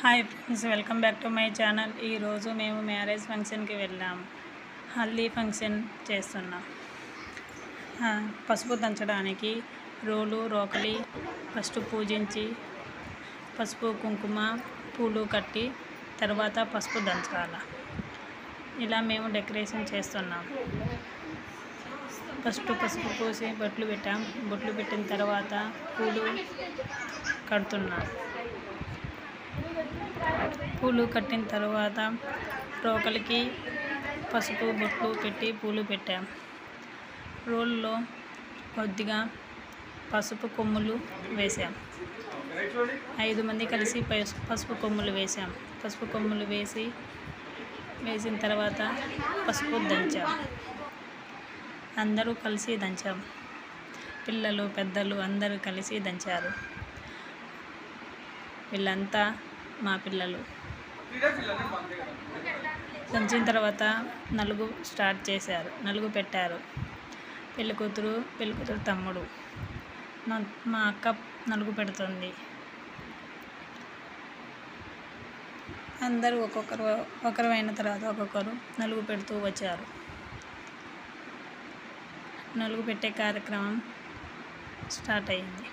Hi friends, welcome back to my channel. ఈరోజు మేము marriage ఫంక్షన్కి వెళ్ళాము. హల్దీ ఫంక్షన్ చేస్తున్నాం. పసుపు దంచడానికి రోలు రోకలి ఫస్ట్ పూజించి పసుపు కుంకుమ పూలు కట్టి తర్వాత పసుపు దంచాలి. ఇలా మేము డెకరేషన్ చేస్తున్నాం. ఫస్ట్ పసుపు పూసి బొట్లు పెట్టాం. బొట్లు పెట్టిన తర్వాత పూలు కడుతున్నాం. పూలు కట్టిన తర్వాత రోకలికి పసుపు బొట్లు పెట్టి పూలు పెట్టాం. రోల్లో కొద్దిగా పసుపు కొమ్ములు వేసాం. 5 మంది కలిసి పసుపు కొమ్ములు వేసాం. పసుపు కొమ్ములు వేసిన తర్వాత పసుపు దంచాం. అందరూ కలిసి దంచాం. పిల్లలు పెద్దలు అందరూ కలిసి దంచారు. వీళ్ళంతా మా పిల్లలు. దంచిన తర్వాత నలుగు స్టార్ట్ చేశారు. నలుగు పెట్టారు. పెళ్ళికూతురు తమ్ముడు. మా అక్క నలుగు పెడుతుంది. అందరూ ఒకరు అయిన తర్వాత ఒక్కొక్కరు నలుగు పెడుతూ వచ్చారు. నలుగు పెట్టే కార్యక్రమం స్టార్ట్ అయింది.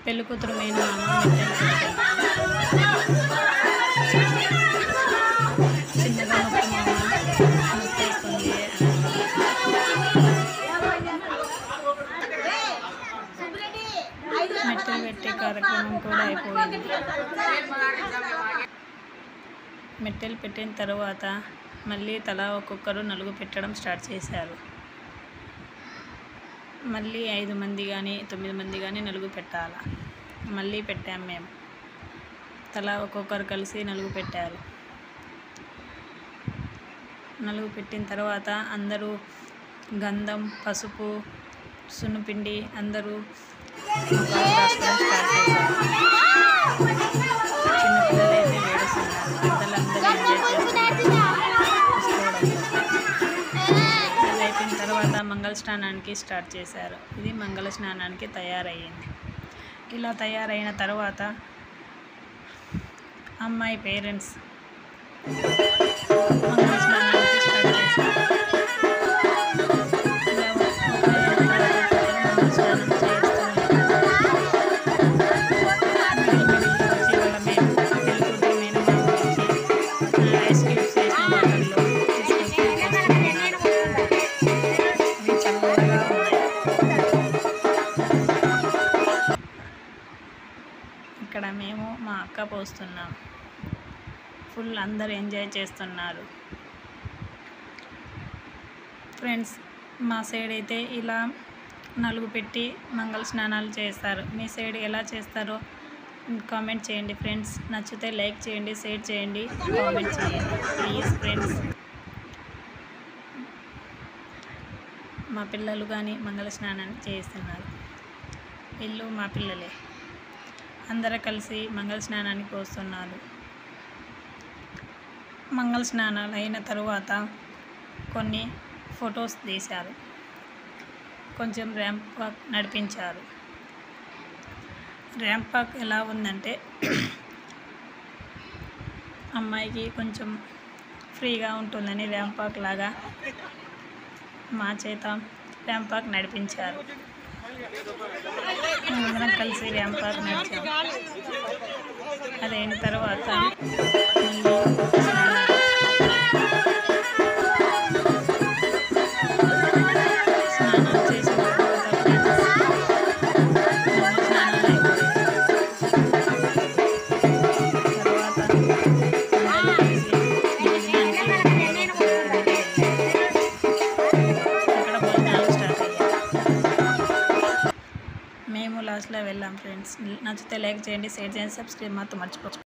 పెళ్ళికూతురు మేనమామ చిన్నగా ముత్తేస్తుంది. మెట్టెలు పెట్టే కార్యక్రమం కూడా అయిపోయింది. మెట్టెలు పెట్టిన తర్వాత మళ్ళీ తలా ఒక్కొక్కరు నలుగు పెట్టడం స్టార్ట్ చేశారు. మళ్ళీ 5 మంది కానీ 9 మంది కానీ నలుగు పెట్టాలి. మళ్ళీ పెట్టాం మేము. తలా ఒక్కొక్కరు కలిసి నలుగు పెట్టారు. నలుగు పెట్టిన తర్వాత అందరూ గంధం పసుపు సున్నిపిండి అందరూ రాసుకోవడం స్టార్ట్ చేశారు. చిన్నపిల్లలైతే వేడుస్తున్నారు. పెద్దలందరూ ఎంజాయ్ చేస్తున్నారు. అయిపోయిన తర్వాత మంగళ స్నానానికి స్టార్ట్ చేశారు. ఇది మంగళ స్నానానికి తయారయ్యింది. ఇలా తయారైన తర్వాత అమ్మాయి పేరెంట్స్ మంగళ స్నానానికి స్టార్ట్ చేశారు. ఇక్కడ మేము మా అక్క పోస్తున్నాం. ఫుల్ అందరూ ఎంజాయ్ చేస్తున్నారు. ఫ్రెండ్స్, మా సైడ్ అయితే ఇలా నలుగు పెట్టి మంగళ స్నానాలు చేస్తారు. మీ సైడ్ ఎలా చేస్తారో కామెంట్ చేయండి ఫ్రెండ్స్. నచ్చితే లైక్ చేయండి, షేర్ చేయండి, కామెంట్ చేయండి ప్లీజ్ ఫ్రెండ్స్. మా పిల్లలు కానీ మంగళ స్నానాన్ని చేస్తున్నారు. వీళ్ళు మా పిల్లలే. అందరూ కలిసి మంగళ స్నానానికి పోస్తున్నారు. మంగళ స్నానాలు అయిన తరువాత కొన్ని ఫొటోస్ తీశారు. కొంచెం ర్యాంప్ వాక్ నడిపించారు. ర్యాంప్ వాక్ ఎలా ఉందంటే అమ్మాయికి కొంచెం ఫ్రీగా ఉంటుందని ర్యాంప్ వాక్ లాగా మా చేత ర్యాంప్ వాక్ నడిపించారు. అందరం కలిసి ర్యాంప్ వాక్ నడిచాం. అదైన తర్వాత స్నానం చేసిన మేము లాస్ట్లో వెళ్ళాం ఫ్రెండ్స్. నచ్చితే లైక్ చేయండి, షేర్ చేయండి, సబ్స్క్రైబ్ మాత్రం మర్చిపోవచ్చు.